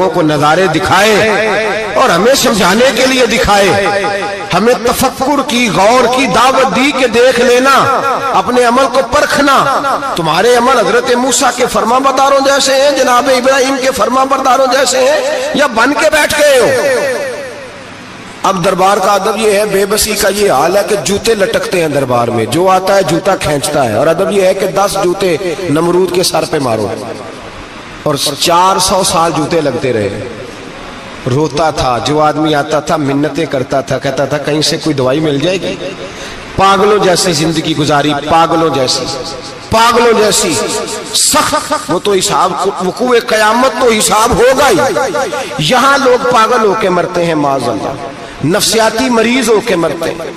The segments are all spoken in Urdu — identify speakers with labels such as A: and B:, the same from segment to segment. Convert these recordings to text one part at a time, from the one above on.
A: لوگوں کو نظارے دکھائے اور ہمیں سمجھانے کے لیے دکھائے، ہمیں تفکر کی، غور کی دعوت دی کہ دیکھ لینا، اپنے عمل کو پرکھنا۔ تمہارے عمل حضرت موسیٰ کے فرما برداروں جیسے ہیں، جناب ابراہیم کے فرما برداروں جیسے ہیں، یا بن کے بیٹھ گئے ہو؟ اب دربار کا ادب یہ ہے، بے بسی کا یہ حال ہے کہ جوتے لٹکتے ہیں دربار میں، جو آتا ہے جوتا کھینچتا ہے، اور ادب یہ ہے کہ 10 جوتے نمرود کے سر پہ مارو، اور 400 سال جوتے لگتے رہے۔ روتا تھا جو آدمی آتا تھا، منتیں کرتا تھا، کہتا تھا کہیں سے کوئی دوائی مل جائے گی۔ پاگلوں جیسی زندگی گزاری، پاگلوں جیسی سخت، وہ تو حساب، وقوع قیامت تو حساب ہوگا ہی۔ یہاں لوگ پاگل ہو کے مرتے ہیں معاذ اللہ، نفسیاتی مریض ہو کے مرتے ہیں۔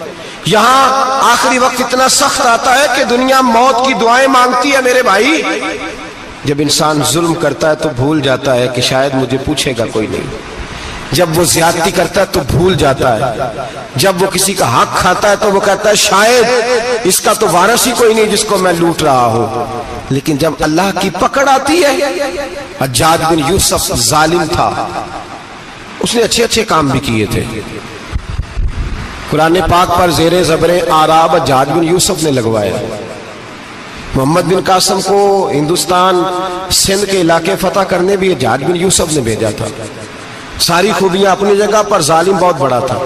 A: یہاں آخری وقت اتنا سخت آتا ہے کہ دنیا موت کی دعائیں مانگتی ہے میرے بھائی۔ جب انسان ظلم کرتا ہے تو بھول جاتا ہے کہ شاید مجھے پوچھے گا کوئی نہیں۔ جب وہ زیادتی کرتا ہے تو بھول جاتا ہے۔ جب وہ کسی کا حق کھاتا ہے تو وہ کہتا ہے شاید اس کا تو وارث ہی کوئی نہیں جس کو میں لوٹ رہا ہوں۔ لیکن جب اللہ کی پکڑ آتی ہے، حجاج بن یوسف ظالم تھا، اس نے اچھے کام بھی کیے تھے۔ قرآن پاک پر زیر زبر آراب حجاج بن یوسف نے لگوایا۔ محمد بن قاسم کو ہندوستان سندھ کے علاقے فتح کرنے بھی حجاج بن یوسف نے بھیجا تھا۔ ساری خوبیاں اپنی جگہ پر، ظالم بہت بڑا تھا۔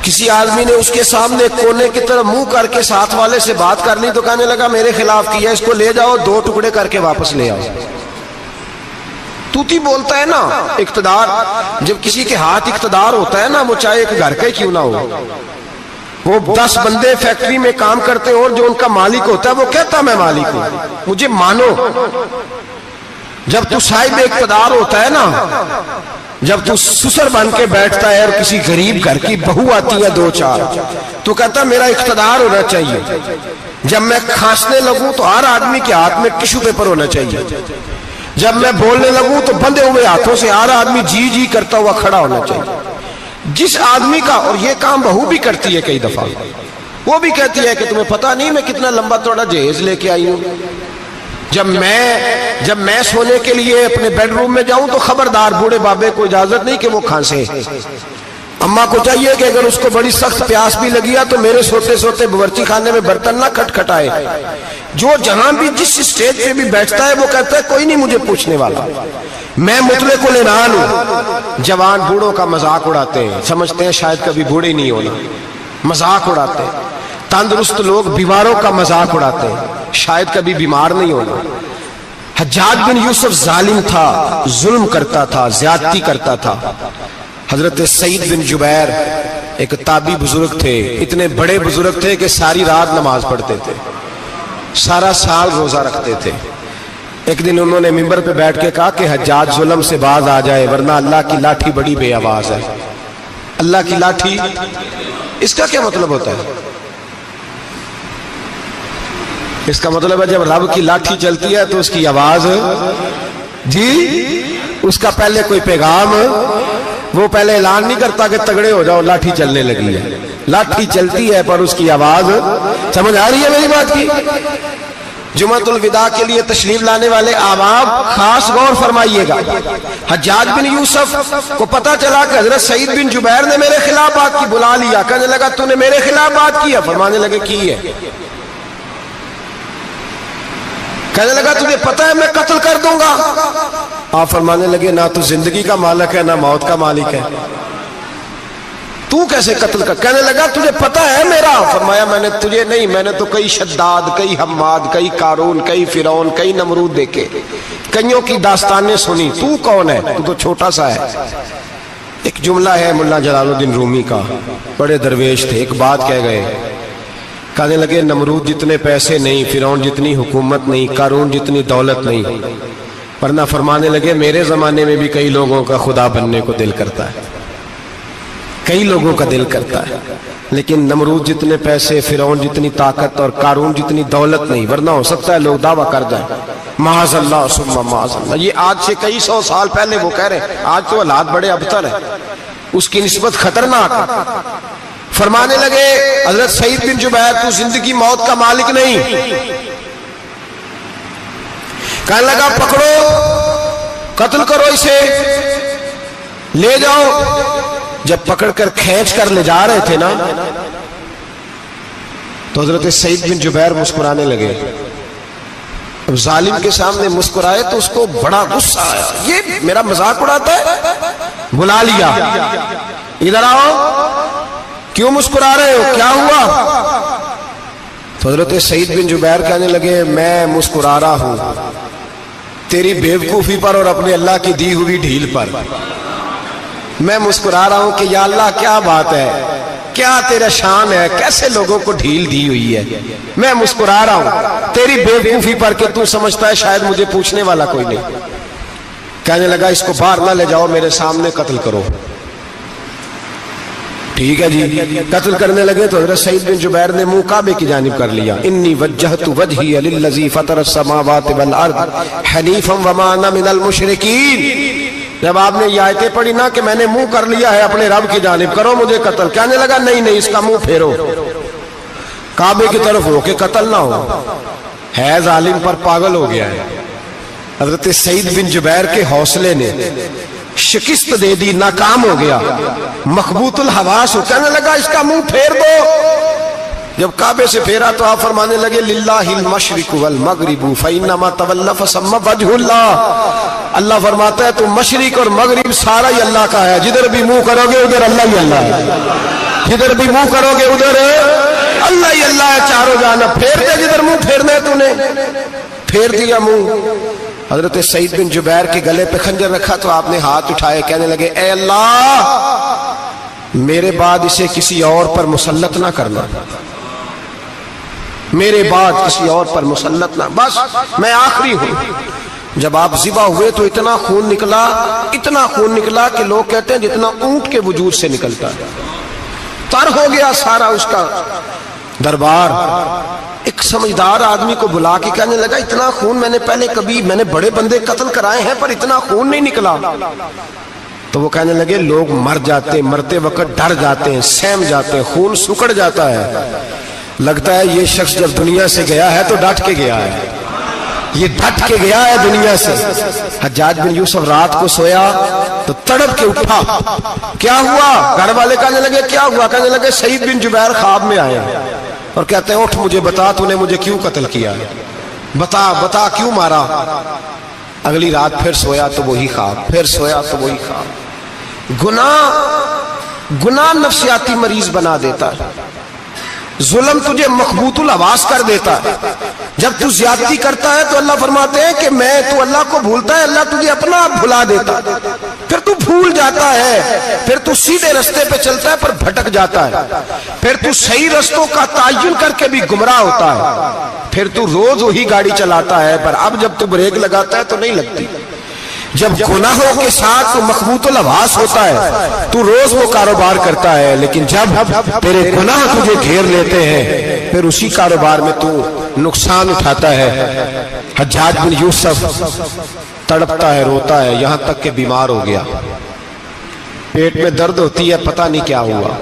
A: کسی آدمی نے اس کے سامنے کونے کی طرف منہ کر کے ساتھ والے سے بات کر لی تو کہنے لگا میرے خلاف کیا، اس کو لے جاؤ، 2 ٹکڑے کر کے واپس لے آؤ۔ توتی بولتا ہے نا اقتدار، جب کسی کے ہاتھ اقتدار ہوتا ہے نا، وہ چاہے ایک گھر کا کیوں نہ ہو، وہ 10 بندے فیکٹری میں کام کرتے ہو اور جو ان کا مالک ہوتا ہے وہ کہتا میں مالک ہوں، مجھے مانو۔ جب تو صاحب اقتدار ہوتا ہے نا، جب تو سسر بن کے بیٹھتا ہے اور کسی غریب گھر کی بہو آتی ہے 2-4 تو کہتا میرا اقتدار ہونا چاہیے۔ جب میں کھانسنے لگوں تو ہر آدمی کے ہاتھ میں ٹشو پیپر ہونا چاہیے۔ جب میں بولنے لگوں تو بندے ہوئے ہاتھوں سے ہر آدمی جی کرتا ہوا کھڑا ہونا چاہیے۔ جس آدمی کا، اور یہ کام بہو بھی کرتی ہے کئی دفعہ، وہ بھی کہتی ہے کہ تمہیں پتا نہیں میں کتنا لمبا چوڑا جہیز لے کے آئی ہوں، جب میں سونے کے لیے اپنے بیڈ روم میں جاؤں تو خبردار بوڑھے بابے کو اجازت نہیں کہ وہ کھانسے۔ اماں کو چاہیے کہ اگر اس کو بڑی سخت پیاس بھی لگی ہے تو میرے سوتے سوتے باورچی خانے میں برتن نہ کھٹکھٹائے۔ جو جہاں بھی جس اسٹیج پہ بھی بیٹھتا ہے وہ کہتا ہے کوئی نہیں مجھے پوچھنے والا، میں مطلق العنان ہوں۔ جوان بوڑھوں کا مذاق اڑاتے ہیں، سمجھتے ہیں شاید کبھی بوڑھے نہیں ہونا، مذاق اڑاتے ہیں۔ تندرست لوگ بیماروں کا مذاق اڑاتے ہیں، شاید کبھی بیمار نہیں ہونا۔ حجاج بن یوسف ظالم تھا، ظلم کرتا تھا، زیادتی کرتا تھا۔ حضرت سعید بن جبیر ایک تابعی بزرگ تھے، اتنے بڑے بزرگ تھے کہ ساری رات نماز پڑھتے تھے، سارا سال روزہ رکھتے تھے۔ ایک دن انہوں نے منبر پہ بیٹھ کے کہا کہ حجاج ظلم سے باز آ جائے ورنہ اللہ کی لاٹھی بڑی بے آواز ہے۔ اللہ کی لاٹھی، اس کا کیا مطلب ہوتا ہے؟ اس کا مطلب ہے جب رب کی لاٹھی چلتی ہے تو اس کی آواز، جی اس کا پہلے کوئی پیغام، وہ پہلے اعلان نہیں کرتا کہ تگڑے ہو جاؤ لاٹھی چلنے لگی ہے، لاٹھی چلتی ہے پر اس کی آواز، سمجھ آ رہی ہے میری بات کی؟ جمعۃ الوداع کے لیے تشریف لانے والے عوام خاص غور فرمائیے گا۔ حجاج بن یوسف کو پتا چلا کہ حضرت سعید بن جبیر نے میرے خلاف بات کی، بلا لیا، کہنے لگا تو نے میرے خلاف بات کی ہے؟ فرمانے لگے کی ہے۔ کہنے لگا تجھے پتا ہے میں قتل کر دوں گا؟ آپ فرمانے لگے نہ تو زندگی کا مالک ہے نہ موت کا مالک ہے، تو کیسے قتل کر؟ کہنے لگا تجھے پتا ہے میرا؟ فرمایا میں نے تجھے نہیں، میں نے تو کئی شداد، کئی حماد، کئی قارون، کئی فرعون، کئی نمرود دیکھے، کئیوں کی داستانیں سنی، تو کون ہے؟ تو تو چھوٹا سا ہے۔ ایک جملہ ہے مولانا جلال الدین رومی کا، بڑے درویش تھے، ایک بات کہہ گئے، کہنے لگے نمرود جتنے پیسے نہیں، فرعون جتنی حکومت نہیں، قارون جتنی دولت نہیں، ورنہ فرمانے لگے میرے زمانے میں بھی کئی لوگوں کا خدا بننے کو دل کرتا ہے، کئی لوگوں کا دل کرتا ہے، لیکن نمرود جتنے پیسے، فرعون جتنی طاقت اور قارون جتنی دولت نہیں، ورنہ ہو سکتا ہے لوگ دعویٰ کر جائیں معاذ اللہ ثم معاذ اللہ۔ یہ آج سے کئی 100 سال پہلے وہ کہہ رہے ہیں، آج تو حالات بڑے ابتر ہیں، اس کی نسبت خطرناک ہے۔ فرمانے لگے حضرت سعید بن جبیر تو زندگی موت کا مالک نہیں۔ کہنے لگا پکڑو قتل کرو اسے، لے جاؤ۔ جب پکڑ کر کھینچ کر لے جا رہے تھے نا تو حضرت سعید بن جبیر مسکرانے لگے۔ اب ظالم کے سامنے مسکرائے تو اس کو بڑا غصہ آیا، یہ میرا مذاق اڑاتا ہے؟ بلا لیا، ادھر آؤ، کیوں مسکرا رہے ہو، کیا ہوا؟ تو حضرت سعید بن جبیر کہنے لگے میں مسکرا رہا ہوں تیری بیوقوفی پر اور اپنے اللہ کی دی ہوئی ڈھیل پر۔ میں مسکرا رہا ہوں کہ یا اللہ کیا بات ہے، کیا تیرا شان ہے، کیسے لوگوں کو ڈھیل دی ہوئی ہے۔ میں مسکرا رہا ہوں تیری بیوقوفی پر کہ تو سمجھتا ہے شاید مجھے پوچھنے والا کوئی نہیں۔ کہنے لگا اس کو باہر نہ لے جاؤ، میرے سامنے قتل کرو۔ ٹھیک ہے جی، قتل کرنے لگے تو حضرت سعید بن جبیر نے منہ کعبے کی جانب کر لیا۔ انی وجہت وجہی للذی فطر السماوات والارض حنیفا وما انا من المشرکین۔ جب آپ نے یہ آیتیں پڑھی نا کہ میں نے منہ کر لیا ہے اپنے رب کی جانب، کرو مجھے قتل، کہنے لگا نہیں اس کا منہ پھیرو، کعبے کی طرف ہو کہ قتل نہ ہو۔ ہے ظالم پر پاگل ہو گیا ہے۔ حضرت سعید بن جبیر کے حوصلے نے شکست دے دی، ناکام ہو گیا، مخبوط الحواس ہو، کہنے لگا اس کا منہ پھیر دو۔ جب کعبے سے پھیرا تو آپ فرمانے لگے للہ المشرق والمغرب فإنما تولى فثم وجہ اللہ۔ اللہ فرماتا ہے تو مشرق اور مغرب سارا ہی اللہ کا ہے، جدھر بھی منہ کرو گے ادھر اللہ ہی اللہ ہے، جدھر بھی منہ کرو گے ادھر اللہ ہی اللہ ہے، چاروں جانب پھیر دے، جدھر منہ پھیرنا ہے تو نے پھیر دیا منہ۔ حضرت سعید بن جبیر کے گلے پہ خنجر رکھا تو آپ نے ہاتھ اٹھائے، کہنے لگے اے اللہ میرے بعد اسے کسی اور پر مسلط نہ کرنا، میرے بعد کسی اور پر مسلط نہ، بس میں آخری ہوں۔ جب آپ ذبح ہوئے تو اتنا خون نکلا کہ لوگ کہتے ہیں جتنا اونٹ کے وجود سے نکلتا ہے، تر ہو گیا سارا اس کا دربار۔ ایک سمجھدار آدمی کو بلا کے کہنے لگا اتنا خون میں نے بڑے بندے قتل کرائے ہیں پر اتنا خون نہیں نکلا۔ تو وہ کہنے لگے لوگ مر جاتے، مرتے وقت ڈر جاتے ہیں، سہم جاتے ہیں، خون سکڑ جاتا ہے، لگتا ہے یہ شخص جب دنیا سے گیا ہے تو ڈٹ کے گیا ہے، یہ ڈٹ کے گیا ہے دنیا سے۔ حجاج بن یوسف رات کو سویا تو تڑپ کے اٹھا، کیا ہوا؟ گھر والے کہنے لگے کیا ہوا؟ کہنے لگے سعید بن جبیر خواب میں آئے اور کہتے ہیں اٹھ مجھے بتا تو نے مجھے کیوں قتل کیا، بتا کیوں مارا؟ اگلی رات پھر سویا تو وہی خواب، پھر سویا تو وہی خواب۔ گناہ نفسیاتی مریض بنا دیتا ہے، ظلم تجھے مخبوط الحواس کر دیتا ہے۔ جب تو زیادتی کرتا ہے تو اللہ فرماتے ہیں کہ تو اللہ کو بھولتا ہے، اللہ تجھے اپنا آپ بھلا دیتا ہے، پھر تو بھول جاتا ہے، پھر تو سیدھے رستے پہ چلتا ہے پر بھٹک جاتا ہے، پھر تو صحیح رستوں کا تعین کر کے بھی گمراہ ہوتا ہے، پھر تو روز وہی گاڑی چلاتا ہے پر اب جب تو بریک لگاتا ہے تو نہیں لگتی۔ جب گناہوں کے ساتھ تو مخبوط الحواس ہوتا ہے تو روز وہ کاروبار کرتا ہے، لیکن جب تیرے گناہ تجھے گھیر لیتے ہیں پھر اسی کاروبار میں تو نقصان اٹھاتا ہے۔ حجاج بن یوسف تڑپتا ہے، روتا ہے، یہاں تک کہ بیمار ہو گیا، پیٹ میں درد ہوتی ہے، پتہ نہیں کیا ہوا،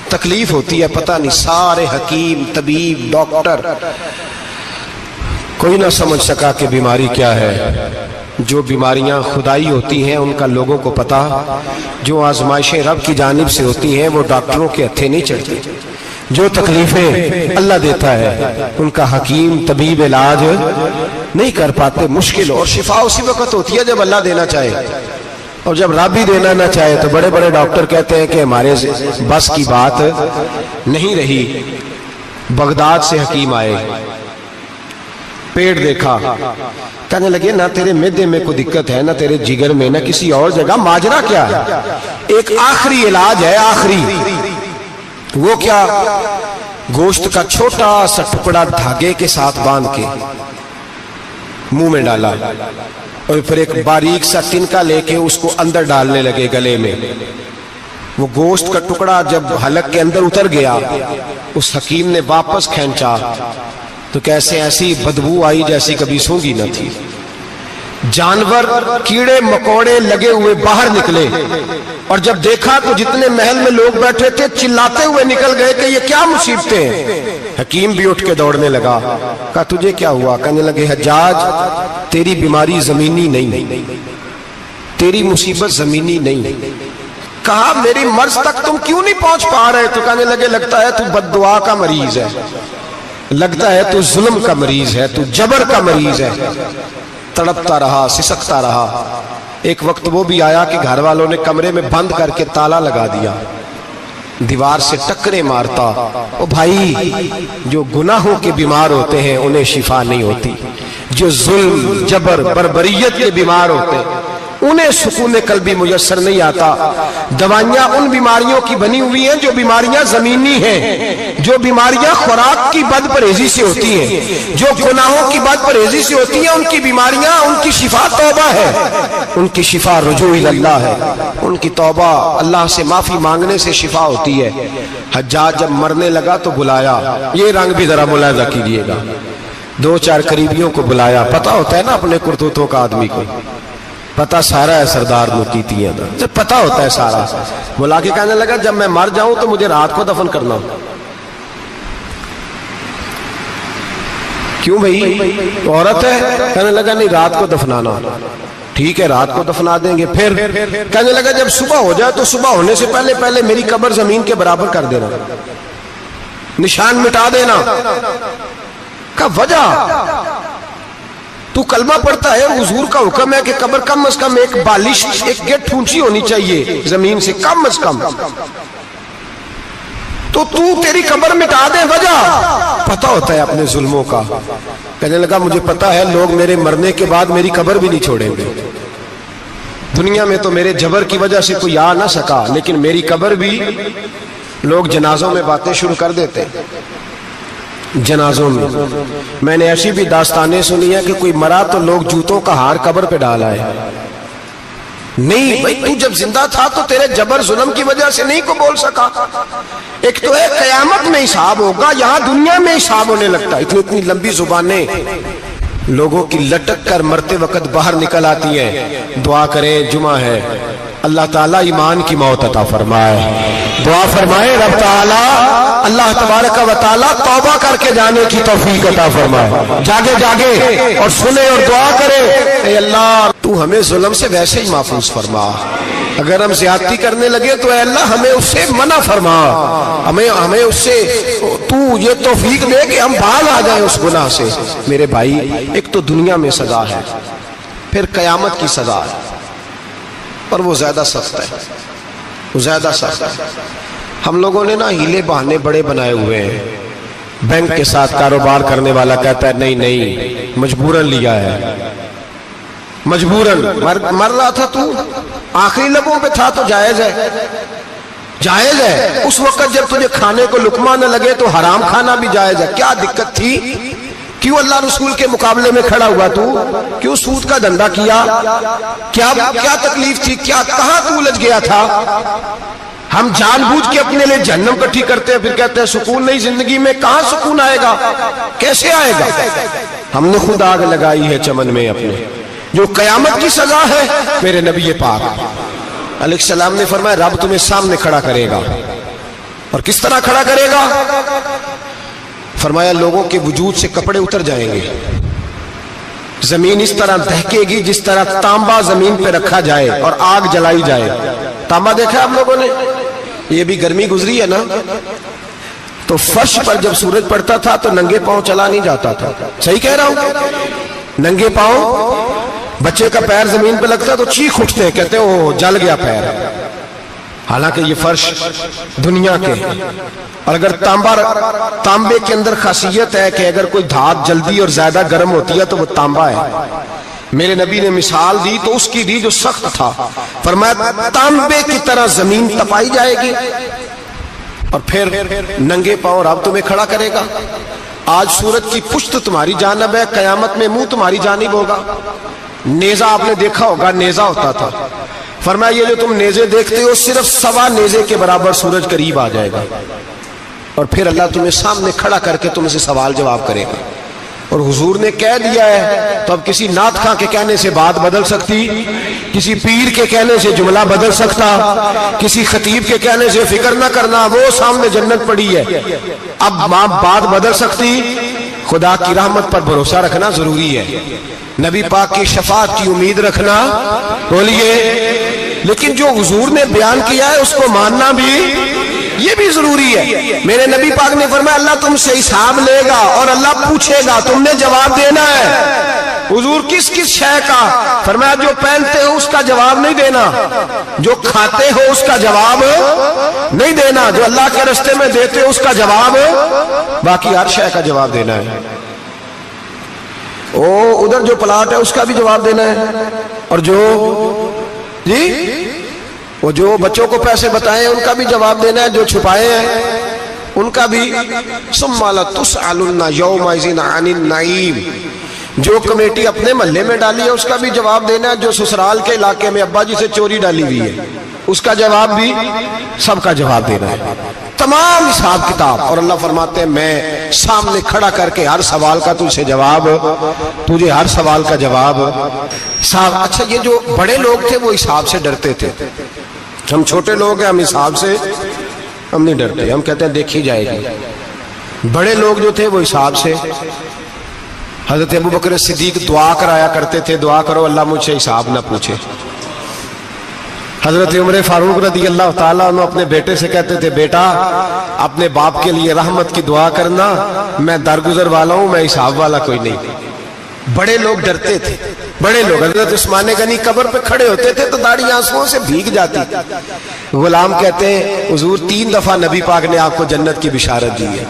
A: تکلیف ہوتی ہے، پتہ نہیں، سارے حکیم طبیب ڈاکٹر کوئی نہ سمجھ سکا کہ بیماری کیا ہے۔ جو بیماریاں خدائی ہوتی ہیں ان کا لوگوں کو پتا، جو آزمائشیں رب کی جانب سے ہوتی ہیں وہ ڈاکٹروں کے ہتھے نہیں چڑھتی، جو تکلیفیں اللہ دیتا ہے ان کا حکیم طبیب علاج نہیں کر پاتے، مشکل، اور شفا اسی وقت ہوتی ہے جب اللہ دینا چاہے، اور جب رب ہی دینا نہ چاہے تو بڑے بڑے ڈاکٹر کہتے ہیں کہ ہمارے بس کی بات نہیں رہی۔ بغداد سے حکیم آئے، پیٹ دیکھا، کہنے لگے نہ تیرے معدے میں کوئی دقت ہے، نہ تیرے جگر میں، نہ کسی اور جگہ، ماجرا کیا ہے؟ ایک آخری علاج ہے، آخری، وہ کیا؟ گوشت کا چھوٹا سا ٹکڑا دھاگے کے ساتھ باندھ کے منہ میں ڈالا اور پھر ایک باریک سا تنکا لے کے اس کو اندر ڈالنے لگے گلے میں۔ وہ گوشت کا ٹکڑا جب حلق کے اندر اتر گیا اس حکیم نے واپس کھینچا تو کیسے ایسی بدبو آئی جیسی کبھی سونگی نہ تھی، جانور کیڑے مکوڑے لگے ہوئے باہر نکلے اور جب دیکھا تو جتنے محل میں لوگ بیٹھے تھے چلاتے ہوئے نکل گئے کہ یہ کیا مصیبتیں ہیں۔ حکیم بھی اٹھ کے دوڑنے لگا، کہا تجھے کیا ہوا؟ کہنے لگے حجاج تیری بیماری زمینی نہیں، تیری مصیبت زمینی نہیں۔ کہا میری مرض تک تم کیوں نہیں پہنچ پا رہے؟ تو کہنے لگے لگتا ہے تو بد دعا کا مریض ہے، لگتا ہے تو ظلم کا مریض ہے، تو جبر کا مریض ہے۔ تڑپتا رہا، سسکتا رہا۔ ایک وقت وہ بھی آیا کہ گھر والوں نے کمرے میں بند کر کے تالا لگا دیا، دیوار سے ٹکرے مارتا۔ او بھائی، جو گناہوں کے بیمار ہوتے ہیں انہیں شفا نہیں ہوتی، جو ظلم، جبر، بربریت کے بیمار ہوتے ہیں انہیں سکون قلبی میسر نہیں آتا۔ دوائیاں ان بیماریوں کی بنی ہوئی ہیں جو بیماریاں زمینی ہیں، جو بیماریاں خوراک کی بد پرہیزی سے ہوتی ہیں، جو گناہوں کی بد پرہیزی سے ہوتی ہیں، ان کی بیماریاں، ان کی شفا توبہ ہے، ان کی شفا رجوع اللہ ہے، ان کی توبہ اللہ سے معافی مانگنے سے شفا ہوتی ہے۔ حجاج جب مرنے لگا تو بلایا، یہ رنگ بھی ذرا ملاحظہ کیجئے گا، دو چار قریبیوں کو بلایا، پتہ ہوتا ہے نا اپنے کرتوتوں کا آدمی کو، پتہ سارا ہے سردار نوکیتی ہے، جب پتہ ہوتا ہے سارا، بلا کے کہنے لگا جب میں مر جاؤں تو مجھے رات کو دفن کرنا۔ کیوں بھائی؟ عورت ہے؟ کہنے لگا نہیں رات کو دفنانا۔ ٹھیک ہے رات کو دفنا دیں گے۔ پھر کہنے لگا جب صبح ہو جائے تو صبح ہونے سے پہلے پہلے میری قبر زمین کے برابر کر دینا، نشان مٹا دینا۔ کہا وجہ؟ تو کلمہ پڑھتا ہے، حضور کا حکم ہے کہ قبر کم از کم ایک بالش، ایک گٹ اونچی ہونی چاہیے زمین سے، کم از کم، تو تیری قبر مٹا دے، وجہ؟ پتہ ہوتا ہے اپنے ظلموں کا۔ کہنے لگا مجھے پتہ ہے لوگ میرے مرنے کے بعد میری قبر بھی نہیں چھوڑیں گے، دنیا میں تو میرے جبر کی وجہ سے کوئی آ نہ سکا، لیکن میری قبر بھی لوگ جنازوں میں باتیں شروع کر دیتے، جنازوں میں نے ایسی بھی داستانیں سنی ہے کہ کوئی مرا تو لوگ جوتوں کا ہار قبر پہ ڈالا ہے۔ نہیں بھائی، تو جب زندہ تھا تو تیرے جبر ظلم کی وجہ سے نہیں کو بول سکا۔ ایک تو ہے قیامت میں حساب ہوگا، یہاں دنیا میں حساب ہونے لگتا ہے۔ اتنی لمبی زبانیں لوگوں کی لٹک کر مرتے وقت باہر نکل آتی ہیں۔ دعا کریں، جمعہ ہے، اللہ تعالیٰ ایمان کی موت عطا فرمائے، دعا فرمائے رب تعالیٰ اللہ تبارک و تعالیٰ توبہ کر کے جانے کی توفیق عطا فرمائے، جاگے جاگے اور سنے اور دعا کرے، اے اللہ تو ہمیں ظلم سے ویسے ہی محفوظ فرما، اگر ہم زیادتی کرنے لگے تو اے اللہ ہمیں اس سے منع فرما، ہمیں اس سے تو یہ توفیق دے کہ ہم باز آ جائیں اس گناہ سے۔ میرے بھائی، ایک تو دنیا میں سزا ہے، پھر قیامت کی سزا ہے، پر وہ زیادہ سخت ہے، وہ زیادہ سخت ہے۔ ہم لوگوں نے نا ہیلے بہانے بڑے بنائے ہوئے ہیں۔ بینک کے ساتھ کاروبار کرنے والا کہتا ہے نہیں نہیں مجبوراً لیا ہے، مجبوراً مر رہا تھا تو آخری لبوں پہ تھا تو جائز ہے، جائز ہے۔ اس وقت جب تجھے کھانے کو لقمہ نہ لگے تو حرام کھانا بھی جائز ہے۔ کیا دقت تھی؟ کیوں اللہ رسول کے مقابلے میں کھڑا ہوا تو؟ کیوں سود کا دھندا کیا؟ کیا تکلیف تھی؟ کہاں تو الجھ گیا تھا؟ ہم جان بوجھ کے اپنے لئے جہنم کٹھی کرتے ہیں، پھر کہتے ہیں سکون نہیں زندگی میں۔ کہاں سکون آئے گا؟ کیسے آئے گا؟ ہم نے خود آگ لگائی ہے چمن میں اپنے۔ جو قیامت کی سزا ہے، میرے نبی پاک علیہ السلام نے فرمایا رب تمہیں سامنے کھڑا کرے گا، اور کس طرح کھڑا کرے گا؟ فرمایا لوگوں کے وجود سے کپڑے اتر جائیں گے، زمین اس طرح دہکے گی جس طرح تانبا زمین پہ رکھا جائے اور آگ جلائی جائے۔ تانبا دیکھا آپ لوگوں نے؟ یہ بھی گرمی گزری ہے نا، تو فرش پر جب سورج پڑتا تھا تو ننگے پاؤں چلا نہیں جاتا تھا، صحیح کہہ رہا ہوں؟ ننگے پاؤں، بچے کا پیر زمین پہ لگتا تو چیخ اٹھتے ہیں، کہتے ہیں وہ جل گیا پیر، حالانکہ یہ فرش دنیا کے ہیں۔ اور اگر تانبے کے اندر خاصیت ہے کہ اگر کوئی دھات جلدی اور زیادہ گرم ہوتی ہے تو وہ تانبا ہے۔ میرے نبی نے مثال دی تو اس کی دی جو سخت تھا، فرمایا تانبے کی طرح زمین تپائی جائے گی، اور پھر ننگے پاؤں رب تمہیں کھڑا کرے گا۔ آج سورج کی پشت تمہاری جانب ہے، قیامت میں منہ تمہاری جانب ہوگا۔ نیزہ آپ نے دیکھا ہوگا، نیزہ ہوتا تھا، فرمایا یہ جو تم نیزے دیکھتے ہو صرف سوا نیزے کے برابر سورج قریب آ جائے گا، اور پھر اللہ تمہیں سامنے کھڑا کر کے تم سے سوال جواب کرے گا۔ اور حضور نے کہہ دیا ہے تو اب کسی نعت خواں کے کہنے سے بات بدل سکتی، کسی پیر کے کہنے سے جملہ بدل سکتا، کسی خطیب کے کہنے سے فکر نہ کرنا وہ سامنے جنت پڑی ہے، اب بات بدل سکتی؟ خدا کی رحمت پر بھروسہ رکھنا ضروری ہے، نبی پاک کی شفاعت کی امید رکھنا، بولیے، لیکن جو حضور نے بیان کیا ہے اس کو ماننا بھی یہ بھی ضروری ہے۔ میرے نبی پاک نے فرمایا اللہ تم سے حساب لے گا اور اللہ پوچھے گا، تم نے جواب دینا ہے۔ حضور کس کس شے کا؟ فرمایا جو پہنتے ہو اس کا جواب نہیں دینا، جو کھاتے ہو اس کا جواب نہیں دینا، جو اللہ کے راستے میں دیتے ہو اس کا جواب، باقی ہر شے کا جواب دینا ہے۔ ادھر جو پلاٹ ہے اس کا بھی جواب دینا ہے، اور جو وہ جو بچوں کو پیسے بتائے ان کا بھی جواب دینا ہے، جو چھپائے ہیں ان کا بھی۔ ثم لتسألن یومئذ عن النعیم، جو کمیٹی اپنے محلے میں ڈالی ہے اس کا بھی جواب دینا ہے، جو سسرال کے علاقے میں ابا جی سے چوری ڈالی ہوئی ہے اس کا جواب بھی، سب کا جواب دینا ہے، تمام حساب کتاب۔ اور اللہ فرماتے ہیں میں سامنے کھڑا کر کے ہر سوال کا تجھے جواب، تجھے ہر سوال کا جواب حساب۔ اچھا یہ جو بڑے لوگ تھے وہ حساب سے ڈرتے تھے، ہم چھوٹے لوگ ہیں ہم حساب سے ہم نہیں ڈرتے، ہم کہتے ہیں دیکھی جائے گی۔ بڑے لوگ جو تھے وہ حساب سے، حضرت ابو بکر صدیق دعا کرایا کرتے تھے، دعا کرو اللہ مجھ سے حساب نہ پوچھے۔ حضرت عمر فاروق رضی اللہ تعالیٰ عنہ اپنے بیٹے سے کہتے تھے بیٹا اپنے باپ کے لیے رحمت کی دعا کرنا، میں درگزر والا ہوں، میں حساب والا کوئی نہیں۔ بڑے لوگ ڈرتے تھے، بڑے لوگ۔ حضرت عثمان غنی قبر پہ کھڑے ہوتے تھے تو داڑھی آنسوؤں سے بھیگ جاتی۔ غلام کہتے ہیں حضور 3 دفعہ نبی پاک نے آپ کو جنت کی بشارت دی ہے،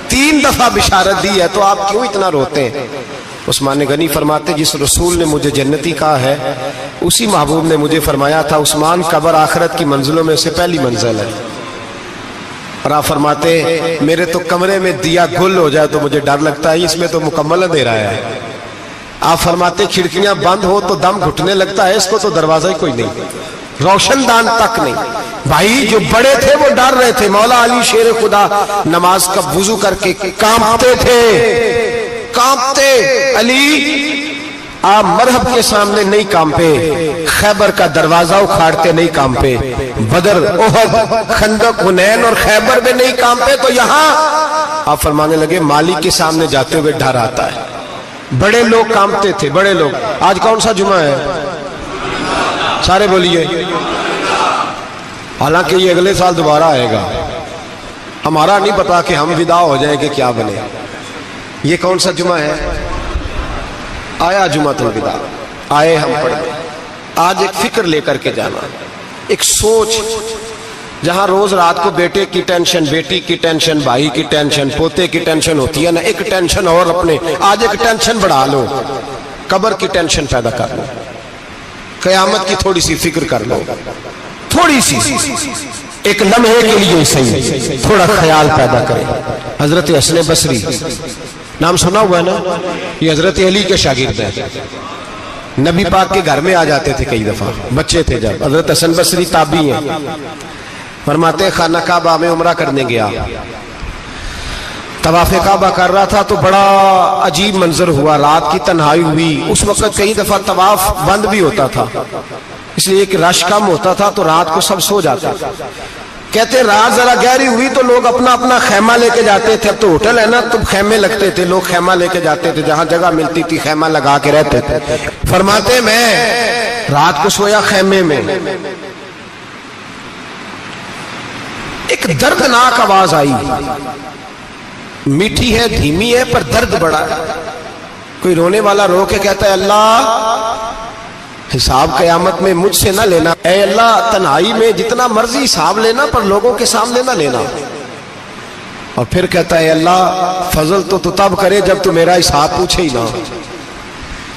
A: 3 دفعہ بشارت دی ہے، تو آپ کیوں اتنا روتے ہیں؟ عثمان غنی فرماتے جس رسول نے مجھے جنتی کہا ہے اسی محبوب نے مجھے فرمایا تھا عثمان قبر آخرت کی منزلوں میں سے پہلی منزل ہے۔ اور آپ فرماتے میرے تو کمرے میں دیا گل ہو جائے تو مجھے ڈر لگتا ہے، اس میں تو مکمل اندھیرا ہے۔ آپ فرماتے کھڑکیاں بند ہو تو دم گھٹنے لگتا ہے، اس کو تو دروازہ ہی کوئی نہیں، روشن دان تک نہیں۔ بھائی جو بڑے تھے وہ ڈر رہے تھے۔ مولا علی شیر خدا نماز کا وضو کر کے کانپتے تھے، کانپتے۔ علی آپ مرحب کے سامنے نہیں کانپے، خیبر کا دروازہ اکھاڑتے نہیں کانپے، بدر احد خندق حنین اور خیبر میں نہیں کانپے، تو یہاں آپ فرمانے لگے مالی کے سامنے جاتے ہوئے ڈر آتا ہے۔ بڑے لوگ کانپتے تھے، بڑے لوگ۔ آج کون سا جمعہ ہے؟ سارے بولیے۔ حالانکہ یہ اگلے سال دوبارہ آئے گا، ہمارا نہیں پتا کہ ہم ودا ہو جائیں کہ کیا بنے۔ یہ کون سا جمعہ ہے؟ آیا جمعۃ الوداع، آئے ہم پڑھیں۔ آج ایک فکر لے کر کے جانا، ایک سوچ، جہاں روز رات کو بیٹے کی ٹینشن، بیٹی کی ٹینشن، بھائی کی ٹینشن، پوتے کی ٹینشن ہوتی ہے نا، ایک ٹینشن اور اپنے آج ایک ٹینشن بڑھا لو، قبر کی ٹینشن پیدا کر لو، قیامت کی تھوڑی سی فکر کر لو، تھوڑی سی، ایک لمحے کے لیے صحیح تھوڑا خیال پیدا کرے۔ حضرت حسن بصری نام سنا ہوا ہے نا، یہ حضرت علی کے شاگرد ہیں، نبی پاک کے گھر میں آ جاتے تھے کئی دفعہ، بچے تھے جب۔ حضرت حسن بصری تابعی ہیں، فرماتے خانہ کعبہ میں عمرہ کرنے گیا، طواف کعبہ کر رہا تھا تو بڑا عجیب منظر ہوا، رات کی تنہائی ہوئی۔ اس وقت کئی دفعہ طواف بند بھی ہوتا تھا، اس لیے کہ رش کم ہوتا تھا تو رات کو سب سو جاتا۔ کہتے رات ذرا گہری ہوئی تو لوگ اپنا اپنا خیمہ لے کے جاتے تھے، اب تو ہوٹل ہے نا تو خیمے لگتے تھے، لوگ خیمہ لے کے جاتے تھے، جہاں جگہ ملتی تھی خیمہ لگا کے رہتے تھے۔ فرماتے میں رات کو سویا خیمے میں، ایک دردناک آواز آئی، میٹھی ہے دھیمی ہے پر درد بڑا ہے۔ کوئی رونے والا رو کے کہتا ہے اللہ حساب قیامت میں مجھ سے نہ لینا، اے اللہ تنہائی میں جتنا مرضی حساب لینا پر لوگوں کے سامنے نہ لینا۔ اور پھر کہتا ہے اللہ فضل تو تب کرے جب تو میرا حساب پوچھے ہی نہ۔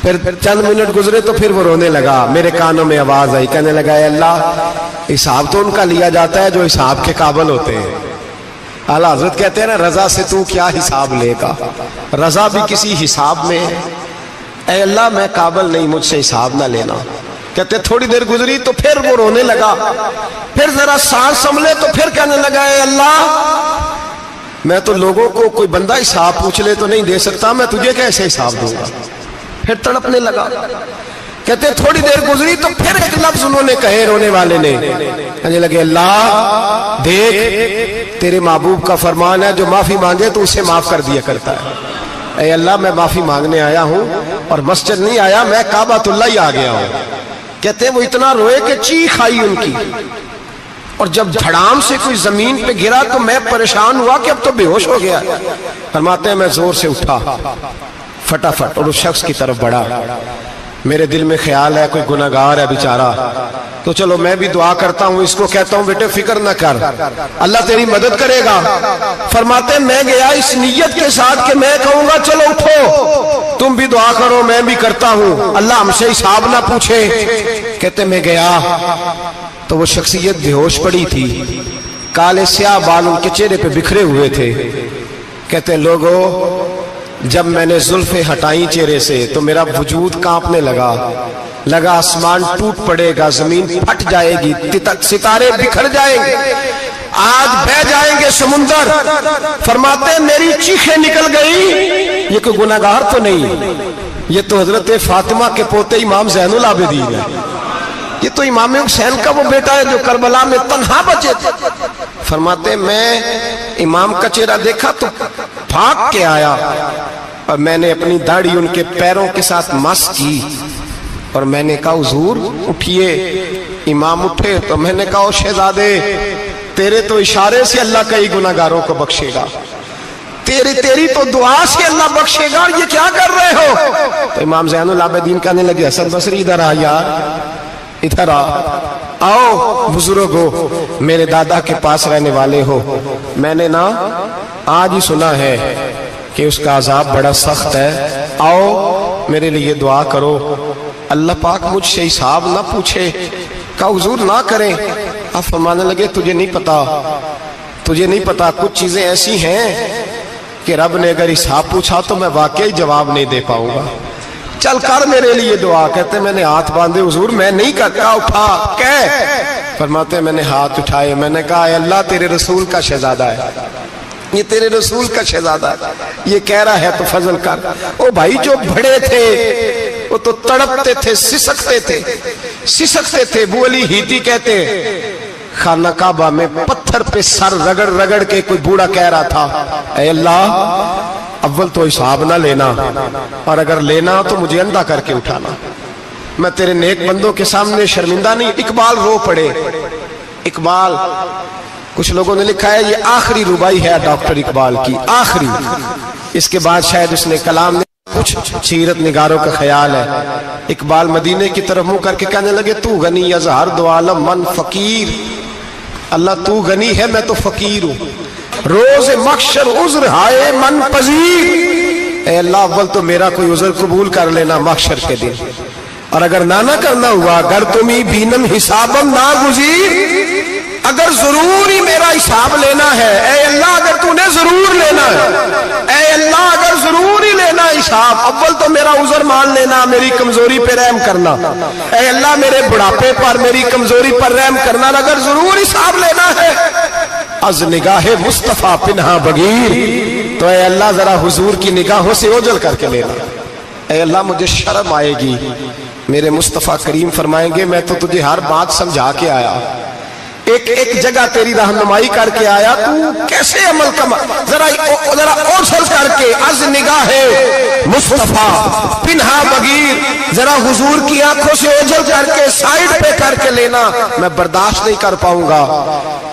A: پھر چند منٹ گزرے تو پھر وہ رونے لگا، میرے کانوں میں آواز آئی، کہنے لگا اے اللہ حساب تو ان کا لیا جاتا ہے جو حساب کے قابل ہوتے ہیں۔ اعلیٰ حضرت کہتے ہیں نا رضا سے تو کیا حساب لے گا، رضا بھی کسی حساب میں ہے۔ اے اللہ میں قابل نہیں، مجھ سے حساب نہ لینا۔ کہتے تھوڑی دیر گزری تو پھر وہ رونے لگا، پھر ذرا سانس سنبھلے تو پھر کہنے لگا اے اللہ میں تو لوگوں کو کوئی بندہ حساب پوچھ لے تو نہیں دے سکتا، میں تجھے کیسے حساب دوں گا؟ پھر تڑپنے لگا۔ کہتے تھوڑی دیر گزری تو پھر ایک لفظ انہوں نے کہے رونے والے نے، کہنے لگے اللہ دیکھ تیرے محبوب کا فرمان ہے جو معافی مانگے تو اسے معاف کر دیا کرتا ہے۔ اے اللہ میں معافی مانگنے آیا ہوں اور مسجد نہیں آیا، میں کعبۃ اللہ ہی آ گیا ہوں۔ کہتے وہ اتنا روئے کہ چیخ آئی ان کی، اور جب دھڑام سے کوئی زمین پہ گرا تو میں پریشان ہوا کہ اب تو بے ہوش ہو گیا۔ فرماتے ہیں میں زور سے اٹھا فٹافٹ اور اس شخص کی طرف بڑھا۔ میرے دل میں خیال ہے کوئی گناہگار ہے بیچارہ، تو چلو میں بھی دعا کرتا ہوں، اس کو کہتا ہوں بیٹے فکر نہ کر، اللہ تیری مدد کرے گا۔ فرماتے ہیں میں گیا اس نیت کے ساتھ کہ میں کہوں گا چلو اٹھو تم بھی دعا کرو، میں بھی کرتا ہوں، اللہ ہم سے حساب نہ پوچھے۔ کہتے میں گیا تو وہ شخصیت بے ہوش پڑی تھی، کالے سیاہ بال ان کے چہرے پہ بکھرے ہوئے تھے۔ کہتے لوگوں جب میں نے زلفیں ہٹائیں چہرے سے تو میرا وجود کانپنے لگا آسمان ٹوٹ پڑے گا، زمین پھٹ جائے گی، ستارے بکھر جائیں گے، آج بہ جائیں گے سمندر۔ فرماتے ہیں میری چیخیں نکل گئی، یہ کوئی گناہگار تو نہیں، یہ تو حضرت فاطمہ کے پوتے امام زین العابدین ہے، یہ تو امام حسین کا وہ بیٹا ہے جو کربلا میں تنہا بچے تھے۔ فرماتے ہیں میں امام کا چہرہ دیکھا تو بھاگ کے آیا اور میں نے اپنی داڑھی ان کے پیروں کے ساتھ مس کی اور میں نے کہا حضور اٹھئے۔ امام اٹھے تو میں نے کہا شہزادے تیرے تو اشارے سے اللہ کئی گناہگاروں کو بخشے گا، تیری تو دعا سے اللہ بخشے گا، یہ کیا کر رہے ہو؟ تو امام زین العابدین کہنے لگے حسن بصری ادھر آ یار، ادھر آؤ بزرگو، میرے دادا کے پاس رہنے والے ہو، میں نے نا آج ہی سنا ہے کہ اس کا عذاب بڑا سخت ہے، آؤ میرے لیے دعا کرو، اللہ پاک مجھ سے حساب نہ پوچھے۔ کہا حضور نہ کریں۔ آپ فرمانے لگے تجھے نہیں پتا کچھ چیزیں ایسی ہیں کہ رب نے اگر حساب پوچھا تو میں واقعی جواب نہیں دے پاؤں گا، چل کر میرے لیے دعا۔ کہتے میں نے ہاتھ باندھے حضور میں نہیں کرتا، اٹھا کہہ۔ فرماتے میں نے ہاتھ اٹھائے، میں نے کہا اے اللہ تیرے رسول کا شہزادہ ہے، یہ تیرے رسول کا شہزادہ ہے، یہ کہہ رہا ہے تو فضل کر۔ او بھائی جو بڑے تھے وہ تو تڑپتے تھے، سسکتے تھے۔ ابو علی ہیتی کہتے خانہ کعبہ میں پتھر پہ سر رگڑ رگڑ کے کوئی بوڑھا کہہ رہا تھا اے اللہ اول تو حساب نہ لینا، اور اگر لینا تو مجھے اندھا کر کے اٹھانا، میں تیرے نیک بندوں کے سامنے شرمندہ نہیں۔ اقبال رو پڑے، اقبال کچھ لوگوں نے لکھا ہے یہ آخری ربائی ہے ڈاکٹر اقبال کی، آخری، اس کے بعد شاید اس نے کلام نے کچھ سیرت نگاروں کا خیال ہے۔ اقبال مدینے کی طرف منہ کر کے کہنے لگے تو غنی از ہر دو عالم من فقیر، اللہ تو غنی ہے میں تو فقیر ہوں، روز محشر عذر ہائے من پذیر، اے اللہ اول تو میرا کوئی عذر قبول کر لینا محشر کے دن، اور اگر نہ کرنا ہوا اگر تمہیں بینم حسابم ناگزیر، اگر ضرور ہی میرا حساب لینا ہے، اے اللہ اگر تو نے ضرور لینا ہے، اے اللہ اگر ضرور ہی لینا حساب، اول تو میرا عذر مان لینا، میری کمزوری پہ رحم کرنا، اے اللہ میرے بڑھاپے پر میری کمزوری پر رحم کرنا، اگر ضرور حساب لینا ہے از نگاہ مصطفیٰ پنہا بغیر، تو اے اللہ ذرا حضور کی نگاہوں سے اوجھل کر کے لینا، اے اللہ مجھے شرم آئے گی، میرے مصطفیٰ کریم فرمائیں گے میں تو تجھے ہر بات سمجھا کے آیا، ایک جگہ تیری رہنمائی کر کے آیا، تو کیسے عمل ذرا اوجھل کر کے از نگاہ مصطفیٰ پنہا بغیر، ذرا حضور کی آنکھوں سے اوجھل کر کے سائیڈ پہ کر کے لینا، میں برداشت نہیں کر پاؤں گا۔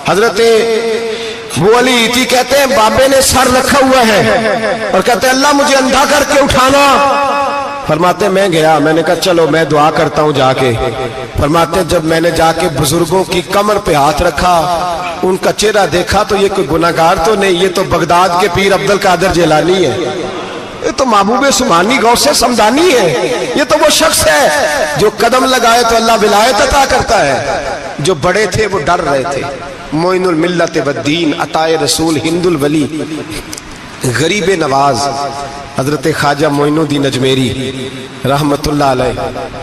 A: حضرت ابو علی ہیتی کہتے ہیں بابے نے سر رکھا ہوا ہے اور کہتے ہیں اللہ مجھے اندھا کر کے اٹھانا۔ فرماتے میں گیا، میں نے کہا چلو میں دعا کرتا ہوں جا کے۔ فرماتے جب میں نے جا کے بزرگوں کی کمر پہ ہاتھ رکھا، ان کا چہرہ دیکھا تو یہ کوئی گناہگار تو نہیں، یہ تو بغداد کے پیر عبد القادر جیلانی ہے، یہ تو محبوب سبحانی غوث سمدانی ہے، یہ تو وہ شخص ہے جو قدم لگائے تو اللہ ولایت عطا کرتا ہے۔ جو بڑے تھے وہ ڈر رہے تھے، معین الملت والدین، عطائے رسول، ہند الولی، غریب نواز حضرت خواجہ معین الدین اجمیری رحمت اللہ علیہ،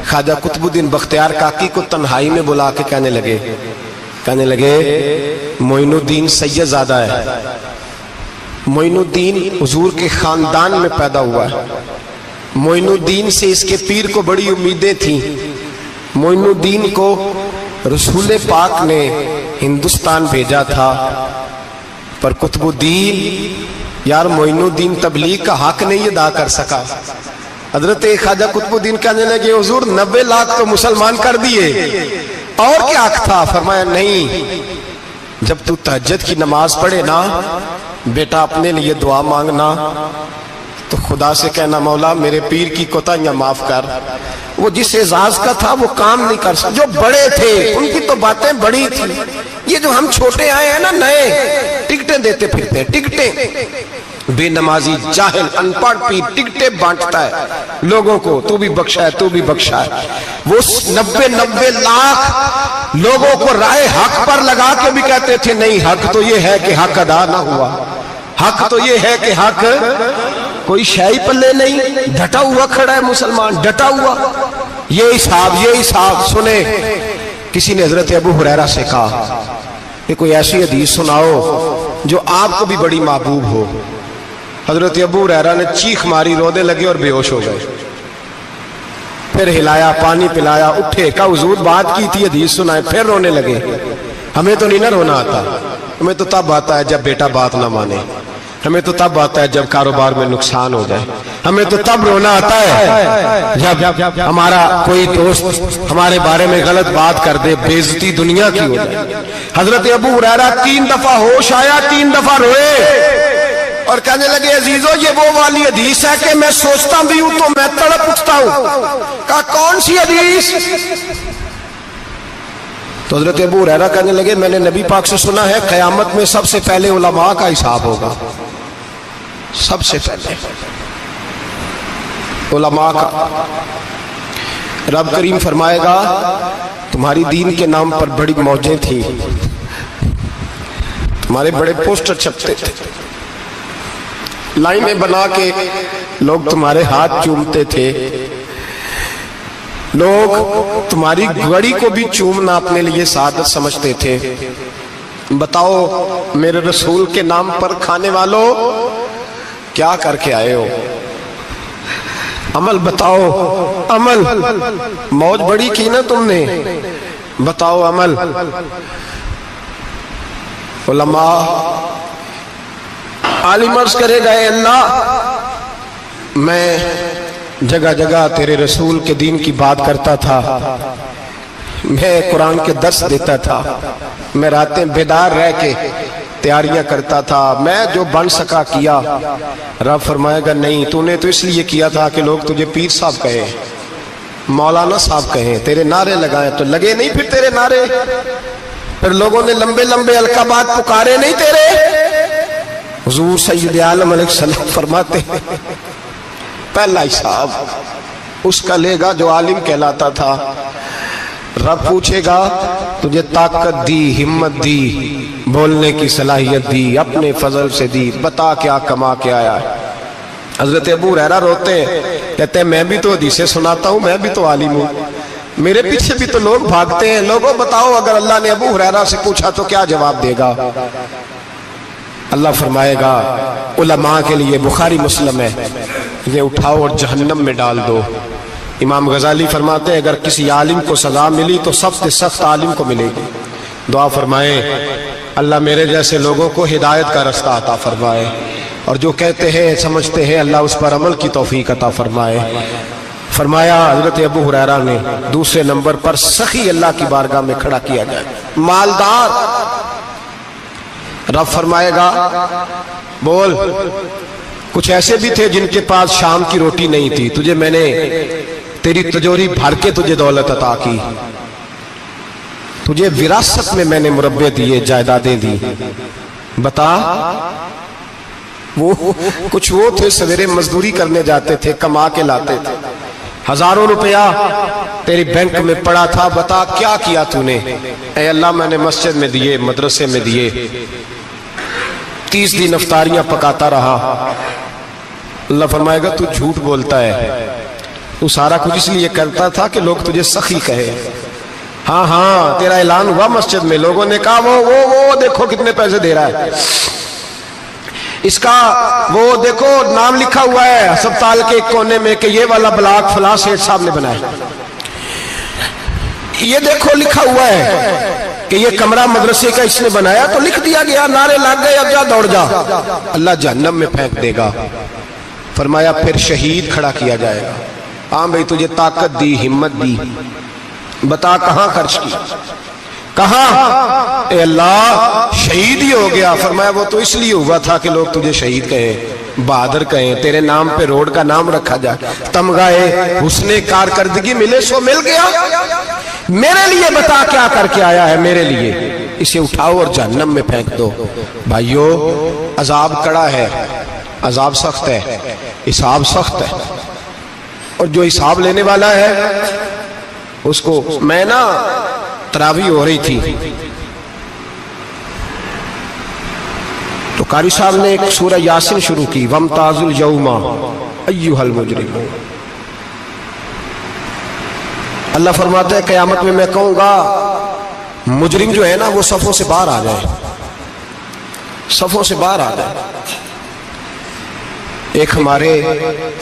A: خواجہ قطب الدین بختیار کاکی کو تنہائی میں بلا کے کہنے لگے معین الدین سید زادہ ہے، معین الدین حضور کے خاندان میں پیدا ہوا ہے. معین الدین سے اس کے پیر کو بڑی امیدیں تھیں. معین الدین کو رسول پاک نے ہندوستان بھیجا تھا، پر قطب الدین یار معین الدین تبلیغ کا حق نہیں ادا کر سکا. حضرت خواجہ قطب الدین کہنے لگے حضور 90 لاکھ تو مسلمان کر دیے، اور کیا حق تھا؟ فرمایا نہیں، جب تو تہجد کی نماز پڑھے نا بیٹا اپنے لیے دعا مانگنا تو خدا سے کہنا مولا میرے پیر کی کوتاہیاں معاف کر. وہ جس اعزاز کا تھا وہ کام نہیں کر سکتا. جو بڑے تھے ان کی تو باتیں بڑی تھی. یہ جو ہم چھوٹے آئے ہیں نا نئے، ٹکٹیں دیتے پھرتے ہیں، ٹکٹیں. بے نمازی جاہل ان پڑھ پیر ٹکٹیں بانٹتا ہے لوگوں کو، تو بھی بخشا ہے تو بھی بخشا ہے. وہ 90 لاکھ لوگوں کو رائے حق پر لگا کے بھی کہتے تھے نہیں، حق تو یہ ہے کہ حق ادا نہ ہوا، حق تو یہ ہے کہ حق کوئی شاہی پلے نہیں. ڈٹا ہوا کھڑا ہے مسلمان، ڈٹا ہوا. یہ حساب سنے. کسی نے حضرت ابو ہریرہ سے کہا کہ کوئی ایسی حدیث سناؤ جو آپ کو بھی بڑی محبوب ہو. حضرت ابو ہریرہ نے چیخ ماری، رونے لگے اور بے ہوش ہو گئے. پھر ہلایا، پانی پلایا، اٹھے، کہا حضور بات کی تھی حدیث سنائے. پھر رونے لگے. ہمیں تو نہیں نہ رونا آتا، ہمیں تو تب آتا ہے جب بیٹا بات نہ مانے، ہمیں تو تب آتا ہے جب کاروبار میں نقصان ہو جائے، ہمیں تو تب رونا آتا ہے جب ہمارا کوئی دوست ہمارے بارے میں غلط بات کر دے، بے عزتی دنیا کی ہو جائے. حضرت ابو ہریرہ 3 دفعہ ہوش آیا، 3 دفعہ روئے اور کہنے لگے عزیزو یہ وہ والی حدیث ہے کہ میں سوچتا بھی ہوں تو میں تڑپ اٹھتا ہوں. کہا کون سی حدیث؟ تو حضرت ابو ہریرہ کہنے لگے میں نے نبی پاک سے سنا ہے قیامت میں سب سے پہلے علماء کا حساب ہوگا. سب سے پہلے علماء کا. رب کریم فرمائے گا تمہاری دین کے نام پر بڑی موجیں تھیں، تمہارے بڑے پوسٹر چھپتے تھے، لائنیں بنا کے لوگ تمہارے ہاتھ چومتے تھے، لوگ تمہاری گھڑی کو بھی چومنا اپنے لیے سعادت سمجھتے تھے. بتاؤ میرے رسول کے نام پر کھانے والوں کیا کر کے آئے ہو؟ عمل بتاؤ، عمل. موج بڑی کی نا تم نے، بتاؤ عمل. علماء عالم عرض کرے گا اے اللہ میں جگہ جگہ تیرے رسول کے دین کی بات کرتا تھا، میں قرآن کے درس دیتا تھا، میں راتیں بیدار رہ کے تیاریاں کرتا تھا، میں جو بن سکا کیا. رب فرمائے گا نہیں، تو نے تو اس لیے کیا تھا کہ لوگ تجھے پیر صاحب کہیں، مولانا صاحب کہیں، تیرے نعرے لگائیں تو لگے نہیں پھر تیرے نعرے. پھر لوگوں نے لمبے لمبے القابات پکارے نہیں تیرے. حضور سید عالم علیہ السلام فرماتے ہیں پہلا حساب اس کا لے گا جو عالم کہلاتا تھا. رب پوچھے گا تجھے طاقت دی، ہمت دی، بولنے کی صلاحیت دی، اپنے فضل سے دی، بتا کیا کما کے آیا ہے. حضرت ابو ہریرہ روتے ہیں، کہتے ہیں میں بھی تو حدیثیں سناتا ہوں، میں بھی تو عالم ہوں، میرے پیچھے بھی تو لوگ بھاگتے ہیں. لوگوں بتاؤ اگر اللہ نے ابو ہریرہ سے پوچھا تو کیا جواب دے گا؟ اللہ فرمائے گا علماء کے لیے بخاری مسلم ہے، انہیں اٹھاؤ اور جہنم میں ڈال دو. امام غزالی فرماتے ہیں اگر کسی عالم کو سزا ملی تو سب سے سخت عالم کو ملے گی. دعا فرمائیں اللہ میرے جیسے لوگوں کو ہدایت کا رستہ عطا فرمائے، اور جو کہتے ہیں سمجھتے ہیں اللہ اس پر عمل کی توفیق عطا فرمائے. فرمایا حضرت ابو ہریرہ نے دوسرے نمبر پر سخی اللہ کی بارگاہ میں کھڑا کیا جائے، مالدار. رب فرمائے گا بول کچھ ایسے بھی تھے جن کے پاس شام کی روٹی نہیں تھی، تجھے میں نے تیری تجوری بھر کے تجھے دولت عطا کی، تجھے وراثت میں میں نے مربع دیے، جائیدادیں دی. بتا وہ کچھ وہ تھے سویرے مزدوری کرنے جاتے تھے، کما کے لاتے تھے، ہزاروں روپیہ تیری بینک میں پڑا تھا، بتا کیا کیا تو نے؟ اے اللہ میں نے مسجد میں دیے، مدرسے میں دیے، 30 دن افطاریاں پکاتا رہا. اللہ فرمائے گا تو جھوٹ بولتا ہے، تو سارا کچھ اس لیے کرتا تھا کہ لوگ تجھے سخی کہے. ہاں تیرا اعلان ہوا مسجد میں، لوگوں نے کہا وہ دیکھو کتنے پیسے دے رہا ہے. اس کا وہ دیکھو نام لکھا ہوا ہے ہسپتال کے ایک کونے میں کہ یہ والا بلاک فلاں سیٹھ صاحب نے بنایا. یہ دیکھو لکھا ہوا ہے کہ یہ کمرہ مدرسے کا اس نے بنایا، تو لکھ دیا گیا، نعرے لگ گئے، اب جا دوڑ جا. اللہ جہنم میں پھینک دے گا. فرمایا پھر شہید کھڑا کیا جائے گا. ہاں بھئی تجھے طاقت دی، ہمت دی، بتا کہاں خرچ کی، کہاں؟ اے اللہ شہید ہی ہو گیا. فرمایا وہ تو اس لیے ہوا تھا کہ لوگ تجھے شہید کہیں، بہادر کہیں، تیرے نام پہ روڈ کا نام رکھا جائے، تمغہ حسن کارکردگی ملے سو مل گیا. میرے لیے بتا کیا کر کے آیا ہے میرے لیے، اسے اٹھاؤ اور جہنم میں پھینک دو. بھائیو عذاب کڑا ہے، عذاب سخت ہے، حساب سخت ہے، اور جو حساب لینے والا ہے اس کو. میں نا تراویح ہو رہی تھی تو قاری صاحب نے ایک سورہ یاسین شروع کی، وَامْتَازُوا الْيَوْمَ أَيُّهَا الْمُجْرِمُونَ. اللہ فرماتا ہے قیامت میں کہوں گا مجرم جو ہے نا وہ صفوں سے باہر آ جائے، صفوں سے باہر آ جائے. ایک ہمارے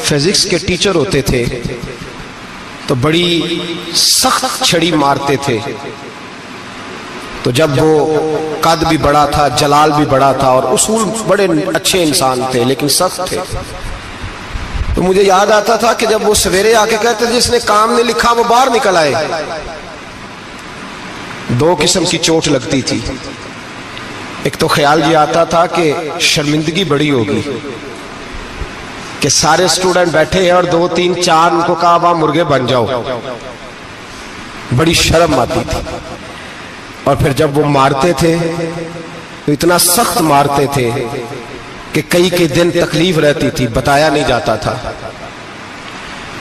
A: فزکس کے ٹیچر ہوتے تھے تو بڑی سخت چھڑی مارتے تھے. تو جب وہ قد بھی بڑا تھا، جلال بھی بڑا تھا، اور اصول بڑے اچھے انسان تھے لیکن سخت تھے، تو مجھے یاد آتا تھا کہ جب وہ سویرے آ کے کہتے جس نے کام نہیں لکھا وہ باہر نکل آئے. دو قسم کی چوٹ لگتی تھی. ایک تو خیال یہ آتا تھا کہ شرمندگی بڑی ہوگی کہ سارے اسٹوڈنٹ بیٹھے ہیں اور 2 3 4 ان کو کہا وہاں مرغے بن جاؤ، بڑی شرم آتی تھی. اور پھر جب وہ مارتے تھے تو اتنا سخت مارتے تھے کہ کئی دن تکلیف رہتی تھی، بتایا نہیں جاتا تھا.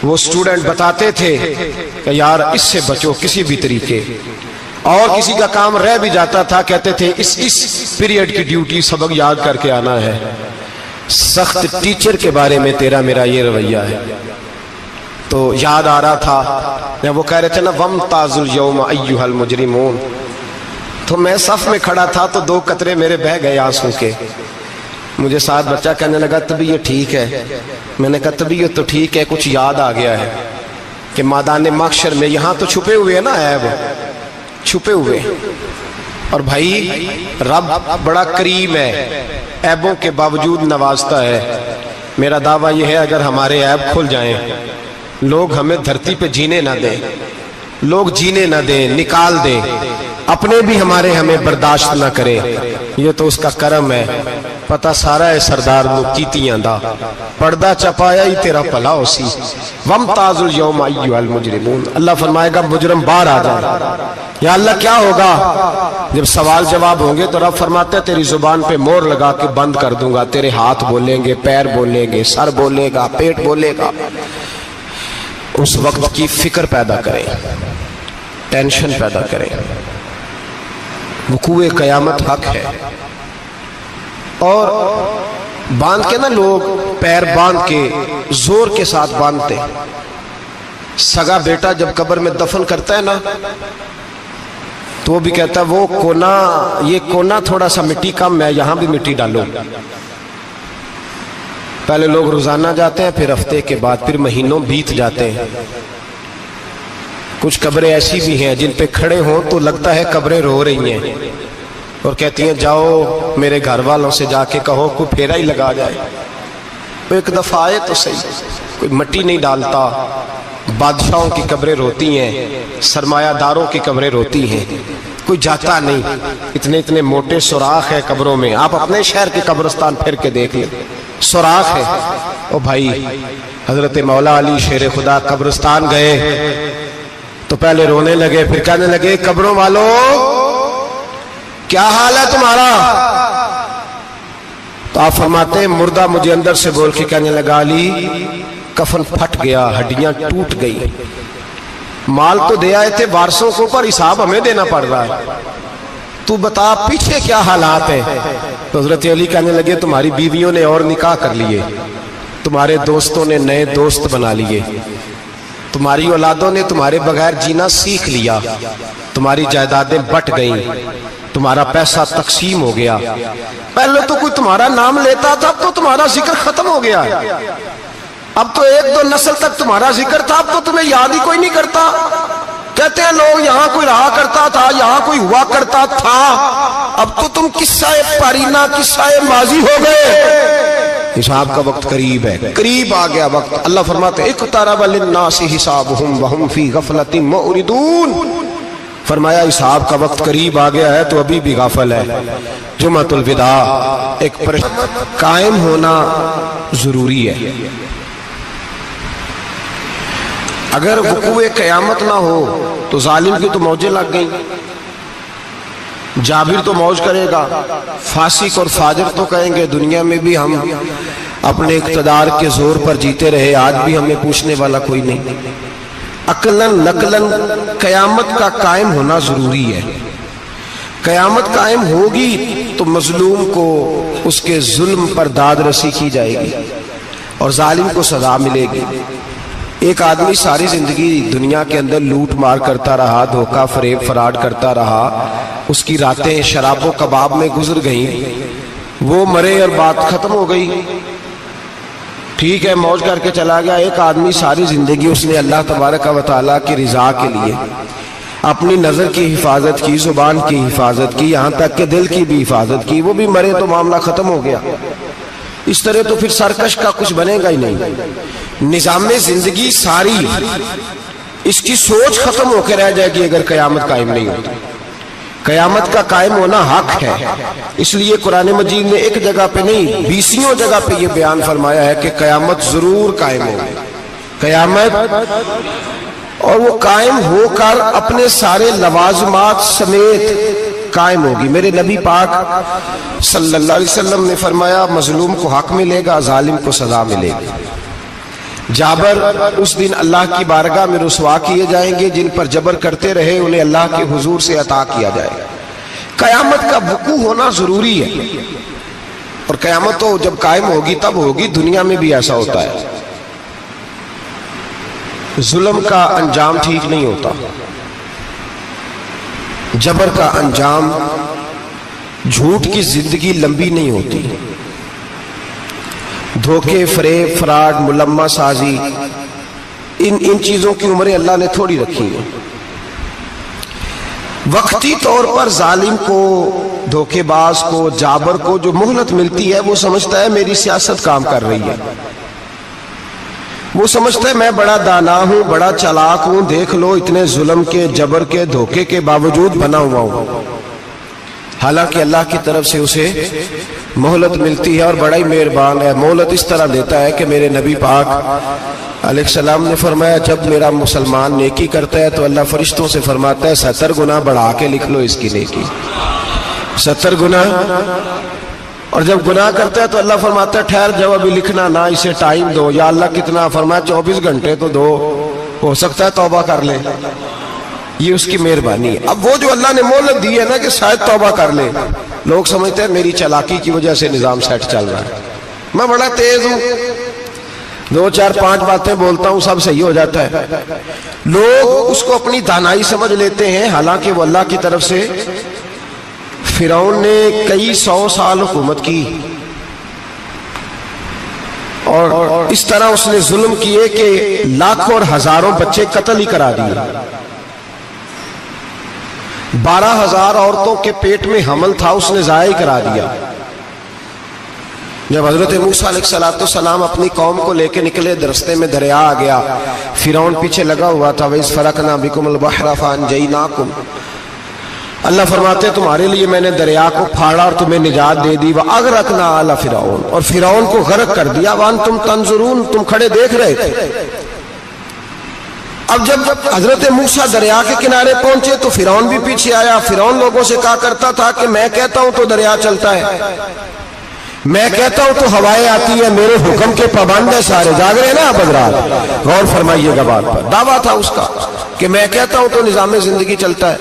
A: وہ اسٹوڈنٹ بتاتے تھے کہ یار اس سے بچو کسی بھی طریقے، اور کسی کا کام رہ بھی جاتا تھا کہتے تھے اس پیریڈ کی ڈیوٹی سبق یاد کر کے آنا ہے. سخت ٹیچر کے بارے میں تیرا میرا یہ رویہ ہے. تو یاد آ رہا تھا وہ کہہ رہے تھے نا وَامْتَازُوا الْيَوْمَ أَيُّهَا الْمُجْرِمُونَ. تو میں صف میں کھڑا تھا تو 2 قطرے میرے بہہ گئے آنسوں کے. مجھے ساتھ بچہ کہنے لگا طبیعت ٹھیک ہے. میں نے کہا طبیعت تو ٹھیک ہے، کچھ یاد آ گیا ہے کہ میدان محشر میں یہاں تو چھپے ہوئے ہیں نا عیب، چھپے ہوئے. اور بھائی رب بڑا کریم ہے، عیبوں کے باوجود نوازتا ہے. میرا دعویٰ یہ ہے اگر ہمارے عیب کھل جائیں، لوگ ہمیں دھرتی پہ جینے نہ دیں، لوگ جینے نہ دیں، نکال دیں، اپنے بھی ہمیں برداشت نہ کریں، یہ تو اس کا کرم ہے. پتہ سارا ہے سردار نو کیتیاں دا، پردہ چپایا ہی تیرا پلا ہو سی. وَامْتَازُوا الْيَوْمَ أَيُّهَا الْمُجْرِمُونَ. اللہ فرمائے گا مجرم باہر آ جائے. یا اللہ کیا ہوگا؟ جب سوال جواب ہوں گے تو رب فرماتے ہیں تیری زبان پہ مور لگا کے بند کر دوں گا. تیرے ہاتھ بولیں گے، پیر بولیں گے، سر بولے گا، پیٹ بولے گا. اس وقت کی فکر پیدا کریں، ٹینشن پیدا کریں. وقوع قیامت حق ہے. اور باندھ کے نا لوگ پیر باندھ کے زور کے ساتھ باندھتے. سگا بیٹا جب قبر میں دفن کرتا ہے نا تو وہ بھی کہتا ہے وہ کونا، یہ کونا تھوڑا سا مٹی کم ہے، یہاں بھی مٹی ڈالو. پہلے لوگ روزانہ جاتے ہیں، پھر ہفتے کے بعد، پھر مہینوں بیت جاتے ہیں. کچھ قبریں ایسی بھی ہیں جن پہ کھڑے ہوں تو لگتا ہے قبریں رو رہی ہیں اور کہتی ہیں جاؤ میرے گھر والوں سے جا کے کہو کوئی پھیرا ہی لگا جائے. وہ ایک دفعہ آئے تو صحیح، کوئی مٹی نہیں ڈالتا. بادشاہوں کی قبریں روتی ہیں، سرمایہ داروں کی قبریں روتی ہیں، کوئی جاتا نہیں. اتنے موٹے سوراخ ہے قبروں میں. آپ اپنے شہر کے قبرستان پھر کے دیکھ لیں، سوراخ ہے. او بھائی حضرت مولا علی شیر خدا قبرستان گئے تو پہلے رونے لگے، پھر کہنے لگے قبروں والوں کیا حال ہے تمہارا؟ تو آپ فرماتے ہیں مردہ مجھے اندر سے بول کے کہنے لگا علی کفن پھٹ گیا، ہڈیاں ٹوٹ گئی. مال تو دے آئے تھے وارثوں کو، پر حساب ہمیں دینا پڑ رہا ہے. تو بتا پیچھے کیا حالات ہیں؟ تو حضرت علی کہنے لگے تمہاری بیویوں نے اور نکاح کر لیے، تمہارے دوستوں نے نئے دوست بنا لیے، تمہاری اولادوں نے تمہارے بغیر جینا سیکھ لیا، تمہاری جائیدادیں بٹ گئیں، تمہارا پیسہ تقسیم ہو گیا. پہلے تو کوئی تمہارا نام لیتا تھا، اب تو تمہارا ذکر ختم ہو گیا ہے. اب تو ایک دو نسل تک تمہارا ذکر تھا، اب تو تمہیں یاد ہی کوئی نہیں کرتا. کہتے ہیں لوگ یہاں کوئی رہا کرتا تھا، یہاں کوئی ہوا کرتا تھا. اب تو تم قصہ پارینہ، قصہ ماضی ہو گئے. حساب کا وقت قریب ہے، قریب آ گیا وقت. اللہ فرماتے ہیں اقترب للناس حسابهم وهم فی غفلۃ معرضون. فرمایا حساب کا وقت قریب آ گیا ہے تو ابھی بھی غافل ہے. جمعۃ الوداع ایک قائم ہونا ضروری ہے. اگر وقوع قیامت نہ ہو تو ظالم کی تو موجیں لگ گئیں. جابر تو موج کرے گا، فاسق اور فاجر تو کہیں گے دنیا میں بھی ہم اپنے اقتدار کے زور پر جیتے رہے، آج بھی ہمیں پوچھنے والا کوئی نہیں. عقلاً نقلاً قیامت کا قائم ہونا ضروری ہے. قیامت قائم ہوگی تو مظلوم کو اس کے ظلم پر داد رسی کی جائے گی اور ظالم کو سزا ملے گی. ایک آدمی ساری زندگی دنیا کے اندر لوٹ مار کرتا رہا، دھوکہ فریب فراڈ کرتا رہا، اس کی راتیں شراب و کباب میں گزر گئیں، وہ مرے اور بات ختم ہو گئی. ٹھیک ہے موج کر کے چلا گیا. ایک آدمی ساری زندگی اس نے اللہ تبارک و تعالیٰ کی رضا کے لیے اپنی نظر کی حفاظت کی، زبان کی حفاظت کی، یہاں تک کہ دل کی بھی حفاظت کی، وہ بھی مرے تو معاملہ ختم ہو گیا. اس طرح تو پھر سرکش کا کچھ بنے گا ہی نہیں. نظام زندگی ساری اس کی سوچ ختم ہو کے رہ جائے گی اگر قیامت قائم نہیں ہوتی. قیامت کا قائم ہونا حق ہے. اس لیے قرآن مجید نے ایک جگہ پہ نہیں 20 جگہ پہ یہ بیان فرمایا ہے کہ قیامت ضرور قائم ہوگی. قیامت اور وہ قائم ہو کر اپنے سارے لوازمات سمیت قائم ہوگی. میرے نبی پاک صلی اللہ علیہ وسلم نے فرمایا مظلوم کو حق ملے گا، ظالم کو سزا ملے گی. جابر اس دن اللہ کی بارگاہ میں رسوا کیے جائیں گے، جن پر جبر کرتے رہے انہیں اللہ کے حضور سے عطا کیا جائے گا. قیامت کا وقوع ہونا ضروری ہے اور قیامت تو جب قائم ہوگی تب ہوگی. دنیا میں بھی ایسا ہوتا ہے. ظلم کا انجام ٹھیک نہیں ہوتا، جبر کا انجام، جھوٹ کی زندگی لمبی نہیں ہوتی. دھوکے، فریب، فراڈ، ملمہ سازی، ان چیزوں کی عمریں اللہ نے تھوڑی رکھی ہیں. وقتی طور پر ظالم کو، دھوکے باز کو، جابر کو جو مہلت ملتی ہے وہ سمجھتا ہے میری سیاست کام کر رہی ہے. وہ سمجھتا ہے میں بڑا دانا ہوں، بڑا چالاک ہوں، دیکھ لو اتنے ظلم کے، جبر کے، دھوکے کے باوجود بنا ہوا ہوں. حالانکہ اللہ کی طرف سے اسے مہلت ملتی ہے اور بڑا ہی مہربان ہے. مہلت اس طرح دیتا ہے کہ میرے نبی پاک علیہ السلام نے فرمایا جب میرا مسلمان نیکی کرتا ہے تو اللہ فرشتوں سے فرماتا ہے 70 گنا بڑھا کے لکھ لو اس کی نیکی. 70 گنا. اور جب گناہ کرتا ہے تو اللہ فرماتا ہے ٹھہر جاؤ ابھی لکھنا نہ، اسے ٹائم دو. یا اللہ کتنا؟ فرمایا 24 گھنٹے تو دو، ہو سکتا ہے توبہ کر لے. یہ اس کی مہربانی ہے. اب وہ جو اللہ نے مہلت دی ہے نا کہ شاید توبہ کر لے، لوگ سمجھتے ہیں میری چالاکی کی وجہ سے نظام سیٹ چل رہا ہے، میں بڑا تیز ہوں، 2 4 5 باتیں بولتا ہوں سب صحیح ہو جاتا ہے. لوگ اس کو اپنی دانائی سمجھ لیتے ہیں، حالانکہ وہ اللہ کی طرف سے. فرعون نے کئی 100 سال حکومت کی اور اس طرح اس نے ظلم کیے کہ لاکھوں اور ہزاروں بچے قتل ہی کرا دیے. 12,000 عورتوں کے پیٹ میں حمل تھا اس نے ضائع کرا دیا. جب حضرت موسیٰ علیہ السلام اپنی قوم کو لے کے نکلے، رستے میں دریا آ گیا، فرعون پیچھے لگا ہوا تھا. وَإِذْ فَرَقْنَا بِكُمُ الْبَحْرَ فَأَنْجَيْنَاكُمْ. اللہ فرماتے ہیں تمہارے لیے میں نے دریا کو پھاڑا اور تمہیں نجات دے دی. وَأَغْرَقْنَا آلَ فِرْعَوْنَ. اور فرعون کو غرق کر دیا. وَأَنْتُمْ تَنْظُرُونَ. تم کھڑے دیکھ رہے تھے. اب جب حضرت موسیٰ دریا کے کنارے پہنچے تو فرعون بھی پیچھے آیا. فرعون لوگوں سے کہا کرتا تھا کہ میں کہتا ہوں تو دریا چلتا ہے، میں کہتا ہوں تو ہوائیں آتی ہیں، میرے حکم کے پابند ہے سارے. جاگ رہے ہیں نا آپ حضرات، غور فرمائیے گا بات پر. دعویٰ تھا اس کا کہ میں کہتا ہوں تو نظام زندگی چلتا ہے.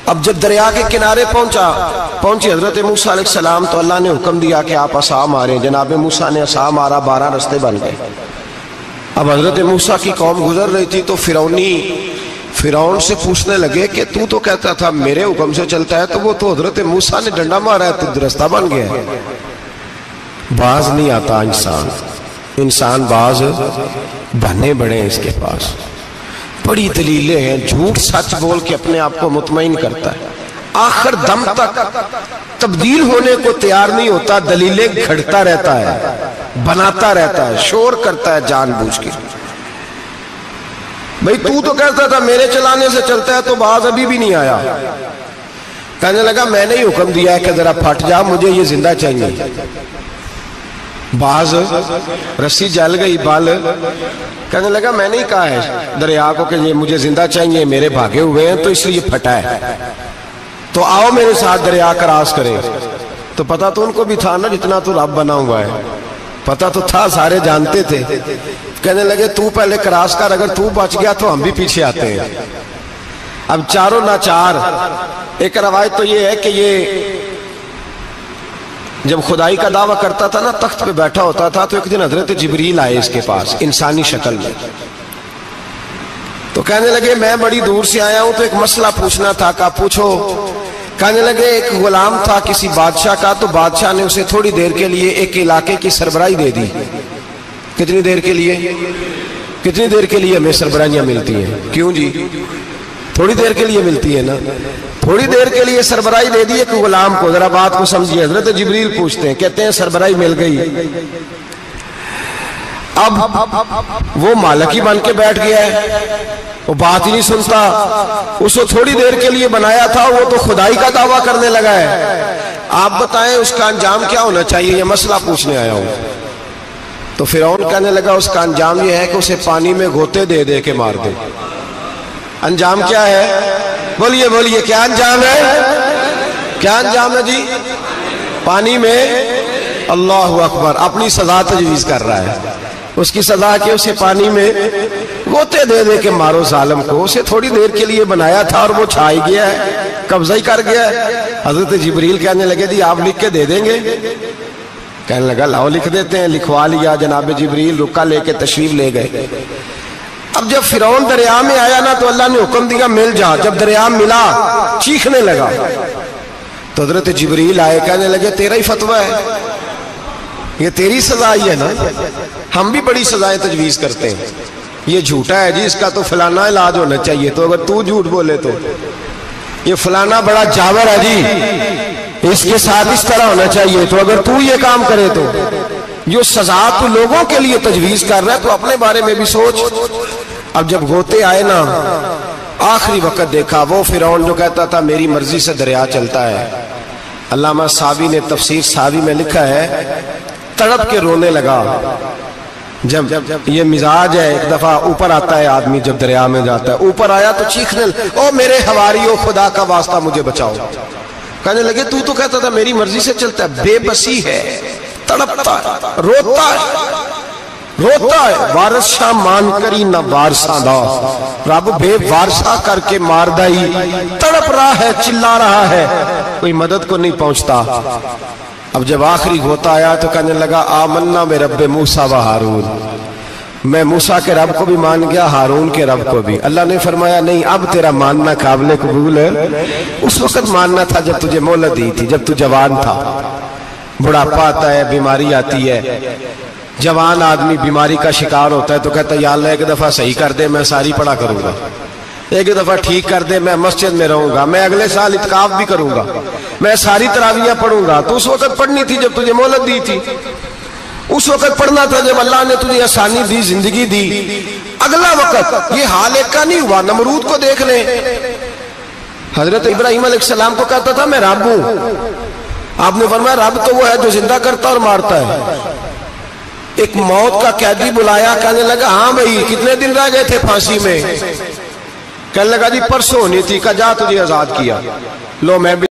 A: اب جب دریا کے کنارے پہنچی حضرت موسیٰ علیہ السلام تو اللہ نے حکم دیا کہ آپ عصا ماریں. جناب موسیٰ نے عصا مارا، 12 رستے بن گئے. اب حضرت موسیٰ کی قوم گزر رہی تھی تو فرعون سے پوچھنے لگے کہ تو کہتا تھا میرے حکم سے چلتا ہے، تو وہ تو حضرت موسیٰ نے ڈنڈا مارا ہے تو رستہ بن گیا ہے۔ باز نہیں آتا انسان باز بنے بڑے ہیں اس کے پاس، بڑی دلیلیں ہیں، جھوٹ سچ بول کے اپنے آپ کو مطمئن کرتا ہے، آخر دم تک تبدیل ہونے کو تیار نہیں ہوتا، دلیلیں گھڑتا رہتا ہے، بناتا رہتا ہے، شور کرتا ہے جان بوجھ کے۔ بھئی تو کہتا تھا میرے چلانے سے چلتا ہے، تو باز ابھی بھی نہیں آیا۔ کہنے لگا میں نے ہی حکم دیا ہے کہ ذرا پھٹ جا، مجھے یہ زندہ چاہیے۔ باز رسی جل گئی بال، کہنے لگا میں نے ہی کہا ہے دریا کو کہ یہ مجھے زندہ چاہیے، میرے بھاگے ہوئے ہیں تو اس لیے پھٹا ہے، تو آؤ میرے ساتھ دریا کراس کریں۔ تو پتا تو ان کو بھی تھا نا جتنا تو رب بنا ہوا ہے، پتا تو تھا، سارے جانتے تھے۔ کہنے لگے تو پہلے کراس کر، اگر تو بچ گیا تو ہم بھی پیچھے آتے ہیں۔ اب چاروں ناچار۔ ایک روایت تو یہ ہے کہ یہ جب خدائی کا دعویٰ کرتا تھا نا، تخت پہ بیٹھا ہوتا تھا، تو ایک دن حضرت جبریل آئے اس کے پاس انسانی شکل میں، تو کہنے لگے میں بڑی دور سے آیا ہوں تو ایک مسئلہ پوچھنا تھا۔ کہا پوچھو۔ کہنے لگے ایک غلام تھا کسی بادشاہ کا، تو بادشاہ نے اسے تھوڑی دیر کے لیے ایک علاقے کی سربراہی دے دی۔ کتنی دیر کے لیے؟ کتنی دیر کے لیے ہمیں سربراہیاں ملتی ہیں؟ کیوں جی؟ تھوڑی دیر کے لیے ملتی ہے نا، تھوڑی دیر کے لیے سربراہی دے دی ایک غلام کو۔ ذرا بات کو سمجھیے، حضرت جبریل پوچھتے ہیں، کہتے ہیں سربراہی مل گئی، اب وہ مالک ہی بن کے بیٹھ گیا ہے، وہ بات ہی نہیں سنتا، اس کو تھوڑی دیر کے لیے بنایا تھا، وہ تو خدائی کا دعویٰ کرنے لگا ہے، آپ بتائیں اس کا انجام کیا ہونا چاہیے؟ یہ مسئلہ پوچھنے آیا ہوں۔ تو فرعون کہنے لگا اس کا انجام یہ ہے کہ اسے پانی میں گھوتے دے دے کے مار دے۔ انجام کیا ہے؟ بولیے بولیے، کیا انجام ہے؟ کیا انجام ہے جی؟ پانی میں، اللہ اکبر، اپنی سزا تجویز کر رہا ہے۔ اس کی سزا کہ اسے پانی میں گوتے دے دے کے مارو ظالم کو، اسے تھوڑی دیر کے لیے بنایا تھا اور وہ چھائی گیا ہے، قبضہ ہی کر گیا ہے۔ حضرت جبریل کہنے لگے جی آپ لکھ کے دے دیں گے؟ کہنے لگا لاؤ لکھ دیتے ہیں۔ لکھوا لیا، جناب جبریل رکا لے کے تشریف لے گئے۔ اب جب فرعون دریا میں آیا نا تو اللہ نے حکم دیا مل جا، جب دریا ملا چیخنے لگا تو حضرت جبریل آئے، کہنے لگے تیرا ہی فتویٰ ہے، یہ تیری سزا ہی ہے نا، ہم بھی بڑی سزائیں تجویز کرتے ہیں، یہ جھوٹا ہے جی اس کا تو فلانا علاج ہونا چاہیے، تو اگر تو جھوٹ بولے تو یہ فلانا بڑا جاور ہے جی اس کے ساتھ اس طرح ہونا چاہیے، تو اگر تو یہ کام کرے تو جو سزا تو لوگوں کے لیے تجویز کر رہا ہے تو اپنے بارے میں بھی سوچ۔ اب جب غوطے آئے نا، آخری وقت دیکھا وہ فرعون جو کہتا تھا میری مرضی سے دریا چلتا ہے، علامہ ساوی نے تفسیر ساوی میں لکھا ہے تڑپ کے رونے لگا۔ جب یہ مزاج ہے، ایک دفعہ اوپر آتا ہے آدمی جب دریا میں جاتا ہے، اوپر آیا تو چیخنے او میرے حواریو خدا کا واسطہ مجھے بچاؤ۔ کہنے لگے تو کہتا تھا میری مرضی سے چلتا ہے، بے بسی ہے، تڑپتا ہے، روتا ہے، وارث شاہ مان کری نہ وارثاں دا، رب بے وارثہ کر کے مار دائی، تڑپ رہا ہے، چلا رہا ہے، کوئی مدد کو نہیں پہنچتا۔ اب جب آخری غوطہ آیا تو کہنے لگا آمنا بے رب موسیٰ و ہارون، میں موسیٰ کے رب کو بھی مان گیا، ہارون کے رب کو بھی۔ اللہ نے فرمایا نہیں اب تیرا ماننا قابل قبول ہے، اس وقت ماننا تھا جب تجھے مہلت دی تھی، جب تو جوان تھا۔ بڑھاپا آتا ہے، بیماری آتی ہے، جوان آدمی بیماری کا شکار ہوتا ہے تو کہتا ہے یا اللہ ایک دفعہ صحیح کر دے میں ساری پڑھا کروں گا، ایک دفعہ ٹھیک کر دے میں مسجد میں رہوں گا، میں اگلے سال اعتکاف بھی کروں گا، میں ساری تراویحیں پڑھوں گا۔ تو اس وقت پڑھنی تھی جب تجھے مہلت دی تھی، اس وقت پڑھنا تھا جب اللہ نے تجھے آسانی دی، زندگی دی۔ اگلا وقت یہ حال ایک کا نہیں ہوا، نمرود کو دیکھ لیں، حضرت ابراہیم علیہ السلام کو کہتا تھا میں رب ہوں، آپ نے فرمایا رب تو وہ ہے جو زندہ کرتا اور مارتا ہے۔ ایک موت کا قیدی بلایا، کہنے لگا ہاں بھائی کتنے دن رہ گئے تھے پھانسی میں؟ کہنے لگا جی پرسوں ہونی تھی، کہا جا تجھے آزاد کیا، لو میں بھی